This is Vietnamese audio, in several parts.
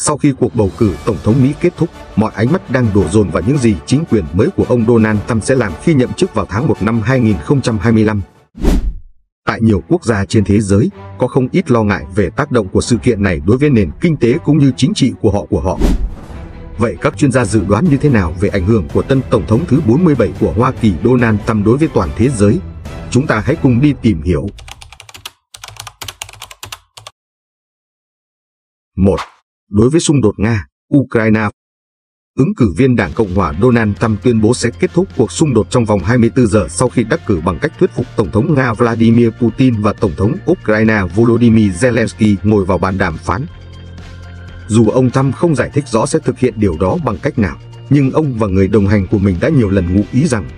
Sau khi cuộc bầu cử Tổng thống Mỹ kết thúc, mọi ánh mắt đang đổ dồn vào những gì chính quyền mới của ông Donald Trump sẽ làm khi nhậm chức vào tháng 1 năm 2025. Tại nhiều quốc gia trên thế giới, có không ít lo ngại về tác động của sự kiện này đối với nền kinh tế cũng như chính trị của họ. Vậy các chuyên gia dự đoán như thế nào về ảnh hưởng của tân Tổng thống thứ 47 của Hoa Kỳ Donald Trump đối với toàn thế giới? Chúng ta hãy cùng đi tìm hiểu. 1. Đối với xung đột Nga-Ukraine, ứng cử viên Đảng Cộng hòa Donald Trump tuyên bố sẽ kết thúc cuộc xung đột trong vòng 24 giờ sau khi đắc cử bằng cách thuyết phục Tổng thống Nga Vladimir Putin và Tổng thống Ukraine Volodymyr Zelensky ngồi vào bàn đàm phán. Dù ông Trump không giải thích rõ sẽ thực hiện điều đó bằng cách nào, nhưng ông và người đồng hành của mình đã nhiều lần ngụ ý rằng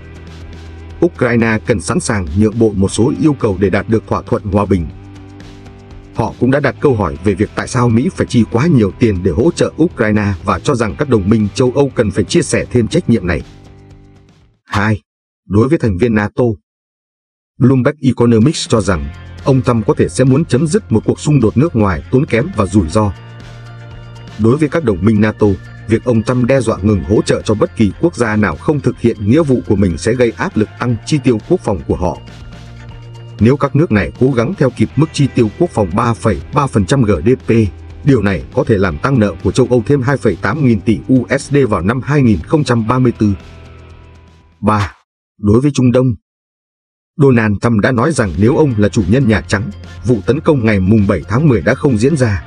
Ukraine cần sẵn sàng nhượng bộ một số yêu cầu để đạt được thỏa thuận hòa bình. Họ cũng đã đặt câu hỏi về việc tại sao Mỹ phải chi quá nhiều tiền để hỗ trợ Ukraine và cho rằng các đồng minh châu Âu cần phải chia sẻ thêm trách nhiệm này. 2. Đối với thành viên NATO, Bloomberg Economics cho rằng ông Trump có thể sẽ muốn chấm dứt một cuộc xung đột nước ngoài tốn kém và rủi ro. Đối với các đồng minh NATO, việc ông Trump đe dọa ngừng hỗ trợ cho bất kỳ quốc gia nào không thực hiện nghĩa vụ của mình sẽ gây áp lực tăng chi tiêu quốc phòng của họ. Nếu các nước này cố gắng theo kịp mức chi tiêu quốc phòng 3,3% GDP, điều này có thể làm tăng nợ của châu Âu thêm 2,8 nghìn tỷ USD vào năm 2034. 3. Đối với Trung Đông, Donald Trump đã nói rằng nếu ông là chủ nhân Nhà Trắng, vụ tấn công ngày 7 tháng 10 đã không diễn ra.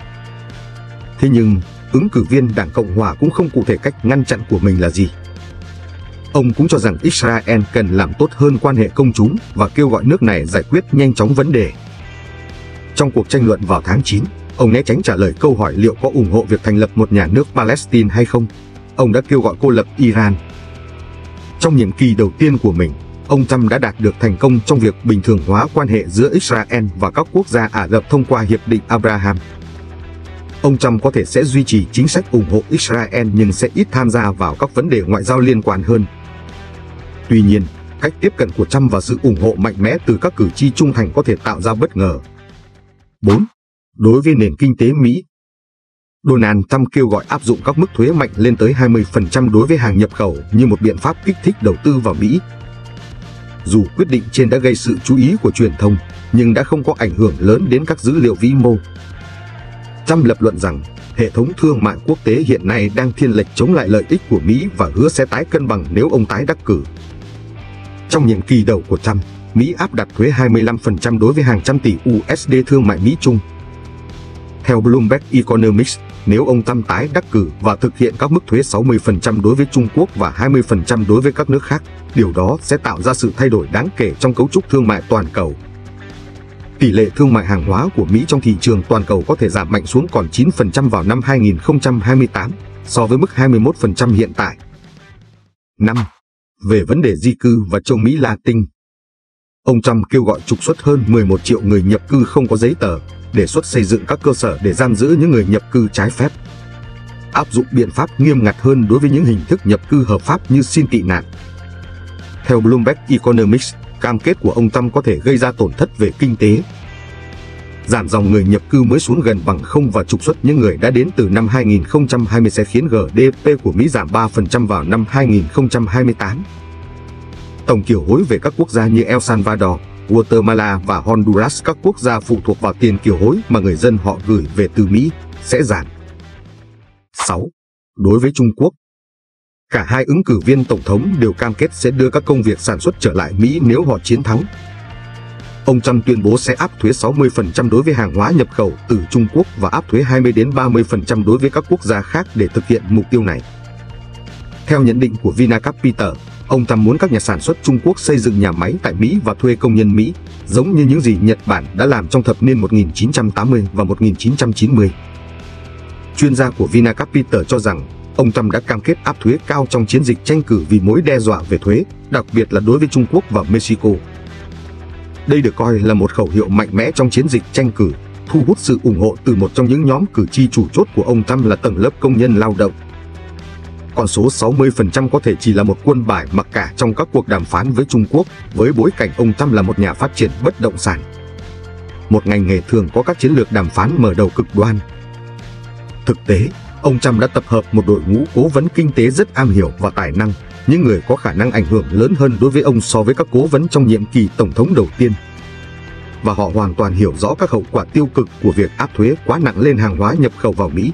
Thế nhưng, ứng cử viên Đảng Cộng hòa cũng không cụ thể cách ngăn chặn của mình là gì. Ông cũng cho rằng Israel cần làm tốt hơn quan hệ công chúng và kêu gọi nước này giải quyết nhanh chóng vấn đề. Trong cuộc tranh luận vào tháng 9, ông né tránh trả lời câu hỏi liệu có ủng hộ việc thành lập một nhà nước Palestine hay không. Ông đã kêu gọi cô lập Iran. Trong nhiệm kỳ đầu tiên của mình, ông Trump đã đạt được thành công trong việc bình thường hóa quan hệ giữa Israel và các quốc gia Ả Rập thông qua Hiệp định Abraham. Ông Trump có thể sẽ duy trì chính sách ủng hộ Israel nhưng sẽ ít tham gia vào các vấn đề ngoại giao liên quan hơn. Tuy nhiên, cách tiếp cận của Trump và sự ủng hộ mạnh mẽ từ các cử tri trung thành có thể tạo ra bất ngờ. 4. Đối với nền kinh tế Mỹ, Donald Trump kêu gọi áp dụng các mức thuế mạnh lên tới 20% đối với hàng nhập khẩu như một biện pháp kích thích đầu tư vào Mỹ. Dù quyết định trên đã gây sự chú ý của truyền thông, nhưng đã không có ảnh hưởng lớn đến các dữ liệu vĩ mô. Trump lập luận rằng hệ thống thương mại quốc tế hiện nay đang thiên lệch chống lại lợi ích của Mỹ và hứa sẽ tái cân bằng nếu ông tái đắc cử. Trong nhiệm kỳ đầu của Trump, Mỹ áp đặt thuế 25% đối với hàng trăm tỷ USD thương mại Mỹ-Trung. Theo Bloomberg Economics, nếu ông Trump tái đắc cử và thực hiện các mức thuế 60% đối với Trung Quốc và 20% đối với các nước khác, điều đó sẽ tạo ra sự thay đổi đáng kể trong cấu trúc thương mại toàn cầu. Tỷ lệ thương mại hàng hóa của Mỹ trong thị trường toàn cầu có thể giảm mạnh xuống còn 9% vào năm 2028, so với mức 21% hiện tại. 5. Về vấn đề di cư và châu Mỹ Latin, ông Trump kêu gọi trục xuất hơn 11 triệu người nhập cư không có giấy tờ, đề xuất xây dựng các cơ sở để giam giữ những người nhập cư trái phép, áp dụng biện pháp nghiêm ngặt hơn đối với những hình thức nhập cư hợp pháp như xin tị nạn. Theo Bloomberg Economics, cam kết của ông Trump có thể gây ra tổn thất về kinh tế. Giảm dòng người nhập cư mới xuống gần bằng không và trục xuất những người đã đến từ năm 2020 sẽ khiến GDP của Mỹ giảm 3% vào năm 2028. Tổng kiều hối về các quốc gia như El Salvador, Guatemala và Honduras, các quốc gia phụ thuộc vào tiền kiều hối mà người dân họ gửi về từ Mỹ, sẽ giảm. 6. Đối với Trung Quốc, cả hai ứng cử viên tổng thống đều cam kết sẽ đưa các công việc sản xuất trở lại Mỹ nếu họ chiến thắng. Ông Trump tuyên bố sẽ áp thuế 60% đối với hàng hóa nhập khẩu từ Trung Quốc và áp thuế 20-30% đối với các quốc gia khác để thực hiện mục tiêu này. Theo nhận định của Vinacapital, ông Trump muốn các nhà sản xuất Trung Quốc xây dựng nhà máy tại Mỹ và thuê công nhân Mỹ, giống như những gì Nhật Bản đã làm trong thập niên 1980 và 1990. Chuyên gia của Vinacapital cho rằng ông Trump đã cam kết áp thuế cao trong chiến dịch tranh cử vì mối đe dọa về thuế, đặc biệt là đối với Trung Quốc và Mexico. Đây được coi là một khẩu hiệu mạnh mẽ trong chiến dịch tranh cử, thu hút sự ủng hộ từ một trong những nhóm cử tri chủ chốt của ông Trump là tầng lớp công nhân lao động. Con số 60% có thể chỉ là một quân bài mặc cả trong các cuộc đàm phán với Trung Quốc, với bối cảnh ông Trump là một nhà phát triển bất động sản. Một ngành nghề thường có các chiến lược đàm phán mở đầu cực đoan. Thực tế, ông Trump đã tập hợp một đội ngũ cố vấn kinh tế rất am hiểu và tài năng, những người có khả năng ảnh hưởng lớn hơn đối với ông so với các cố vấn trong nhiệm kỳ tổng thống đầu tiên. Và họ hoàn toàn hiểu rõ các hậu quả tiêu cực của việc áp thuế quá nặng lên hàng hóa nhập khẩu vào Mỹ.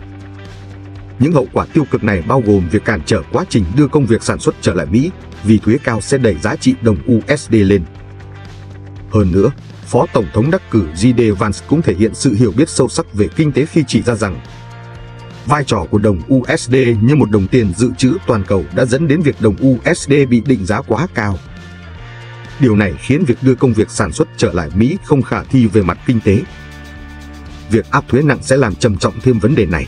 Những hậu quả tiêu cực này bao gồm việc cản trở quá trình đưa công việc sản xuất trở lại Mỹ, vì thuế cao sẽ đẩy giá trị đồng USD lên. Hơn nữa, Phó Tổng thống đắc cử J.D. Vance cũng thể hiện sự hiểu biết sâu sắc về kinh tế khi chỉ ra rằng vai trò của đồng USD như một đồng tiền dự trữ toàn cầu đã dẫn đến việc đồng USD bị định giá quá cao. Điều này khiến việc đưa công việc sản xuất trở lại Mỹ không khả thi về mặt kinh tế. Việc áp thuế nặng sẽ làm trầm trọng thêm vấn đề này.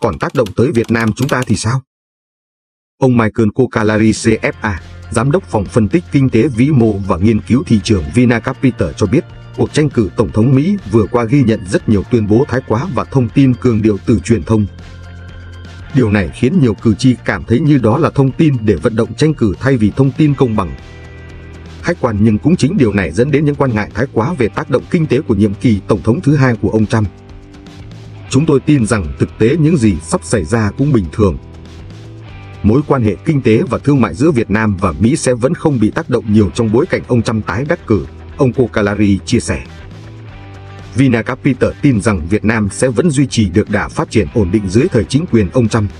Còn tác động tới Việt Nam chúng ta thì sao? Ông Michael Kokalari CFA, Giám đốc phòng phân tích kinh tế vĩ mô và nghiên cứu thị trường Vinacapital cho biết, cuộc tranh cử Tổng thống Mỹ vừa qua ghi nhận rất nhiều tuyên bố thái quá và thông tin cường điệu từ truyền thông. Điều này khiến nhiều cử tri cảm thấy như đó là thông tin để vận động tranh cử thay vì thông tin công bằng. Khách quan, nhưng cũng chính điều này dẫn đến những quan ngại thái quá về tác động kinh tế của nhiệm kỳ Tổng thống thứ hai của ông Trump. Chúng tôi tin rằng thực tế những gì sắp xảy ra cũng bình thường. Mối quan hệ kinh tế và thương mại giữa Việt Nam và Mỹ sẽ vẫn không bị tác động nhiều trong bối cảnh ông Trump tái đắc cử, ông Kokalari chia sẻ. Vinacapital tin rằng Việt Nam sẽ vẫn duy trì được đà phát triển ổn định dưới thời chính quyền ông Trump.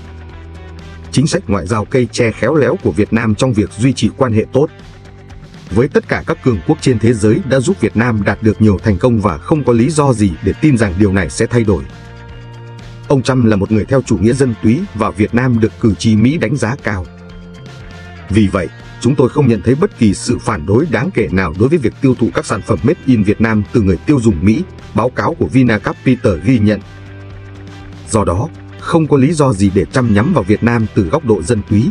Chính sách ngoại giao cây tre khéo léo của Việt Nam trong việc duy trì quan hệ tốt với tất cả các cường quốc trên thế giới đã giúp Việt Nam đạt được nhiều thành công và không có lý do gì để tin rằng điều này sẽ thay đổi. Ông Trump là một người theo chủ nghĩa dân túy và Việt Nam được cử tri Mỹ đánh giá cao. Vì vậy, chúng tôi không nhận thấy bất kỳ sự phản đối đáng kể nào đối với việc tiêu thụ các sản phẩm Made in Việt Nam từ người tiêu dùng Mỹ, báo cáo của Vinacapital ghi nhận. Do đó, không có lý do gì để Trump nhắm vào Việt Nam từ góc độ dân túy.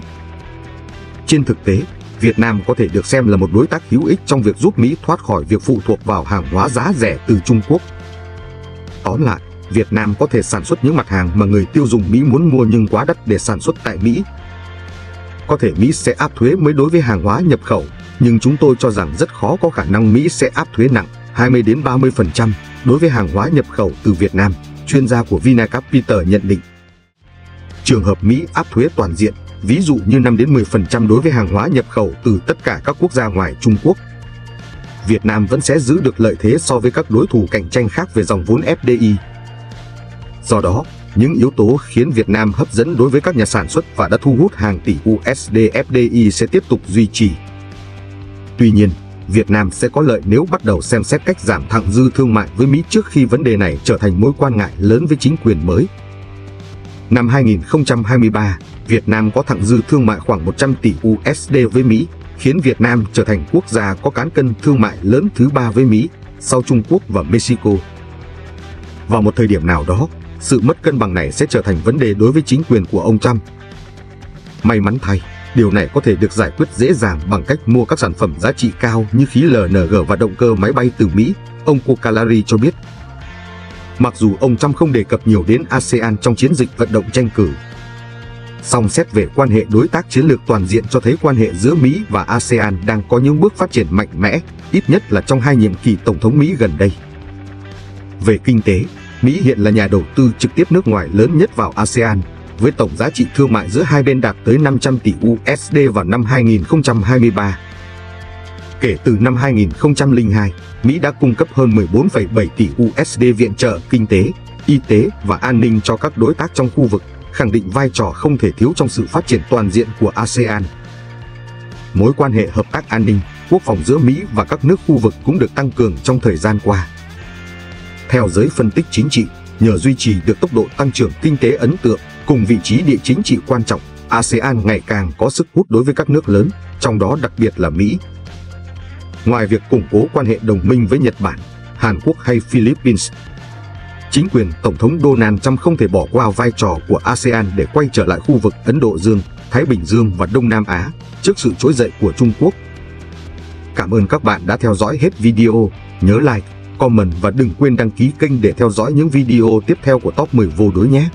Trên thực tế, Việt Nam có thể được xem là một đối tác hữu ích trong việc giúp Mỹ thoát khỏi việc phụ thuộc vào hàng hóa giá rẻ từ Trung Quốc. Tóm lại, Việt Nam có thể sản xuất những mặt hàng mà người tiêu dùng Mỹ muốn mua nhưng quá đắt để sản xuất tại Mỹ. Có thể Mỹ sẽ áp thuế mới đối với hàng hóa nhập khẩu, nhưng chúng tôi cho rằng rất khó có khả năng Mỹ sẽ áp thuế nặng 20-30% đối với hàng hóa nhập khẩu từ Việt Nam, chuyên gia của Vinacapital nhận định. Trường hợp Mỹ áp thuế toàn diện, ví dụ như 5-10% đối với hàng hóa nhập khẩu từ tất cả các quốc gia ngoài Trung Quốc, Việt Nam vẫn sẽ giữ được lợi thế so với các đối thủ cạnh tranh khác về dòng vốn FDI. Do đó, những yếu tố khiến Việt Nam hấp dẫn đối với các nhà sản xuất và đã thu hút hàng tỷ USD FDI sẽ tiếp tục duy trì. Tuy nhiên, Việt Nam sẽ có lợi nếu bắt đầu xem xét cách giảm thặng dư thương mại với Mỹ trước khi vấn đề này trở thành mối quan ngại lớn với chính quyền mới. Năm 2023, Việt Nam có thặng dư thương mại khoảng 100 tỷ USD với Mỹ, khiến Việt Nam trở thành quốc gia có cán cân thương mại lớn thứ ba với Mỹ, sau Trung Quốc và Mexico. Vào một thời điểm nào đó, sự mất cân bằng này sẽ trở thành vấn đề đối với chính quyền của ông Trump. May mắn thay, điều này có thể được giải quyết dễ dàng bằng cách mua các sản phẩm giá trị cao như khí LNG và động cơ máy bay từ Mỹ, ông Kokalari cho biết. Mặc dù ông Trump không đề cập nhiều đến ASEAN trong chiến dịch vận động tranh cử, song xét về quan hệ đối tác chiến lược toàn diện cho thấy quan hệ giữa Mỹ và ASEAN đang có những bước phát triển mạnh mẽ, ít nhất là trong hai nhiệm kỳ Tổng thống Mỹ gần đây. Về kinh tế, Mỹ hiện là nhà đầu tư trực tiếp nước ngoài lớn nhất vào ASEAN, với tổng giá trị thương mại giữa hai bên đạt tới 500 tỷ USD vào năm 2023. Kể từ năm 2002, Mỹ đã cung cấp hơn 14,7 tỷ USD viện trợ kinh tế, y tế và an ninh cho các đối tác trong khu vực, khẳng định vai trò không thể thiếu trong sự phát triển toàn diện của ASEAN. Mối quan hệ hợp tác an ninh, quốc phòng giữa Mỹ và các nước khu vực cũng được tăng cường trong thời gian qua. Theo giới phân tích chính trị, nhờ duy trì được tốc độ tăng trưởng kinh tế ấn tượng cùng vị trí địa chính trị quan trọng, ASEAN ngày càng có sức hút đối với các nước lớn, trong đó đặc biệt là Mỹ. Ngoài việc củng cố quan hệ đồng minh với Nhật Bản, Hàn Quốc hay Philippines, chính quyền Tổng thống Donald Trump không thể bỏ qua vai trò của ASEAN để quay trở lại khu vực Ấn Độ Dương, Thái Bình Dương và Đông Nam Á trước sự trỗi dậy của Trung Quốc. Cảm ơn các bạn đã theo dõi hết video, nhớ like, comment và đừng quên đăng ký kênh để theo dõi những video tiếp theo của Top 10 vô đối nhé.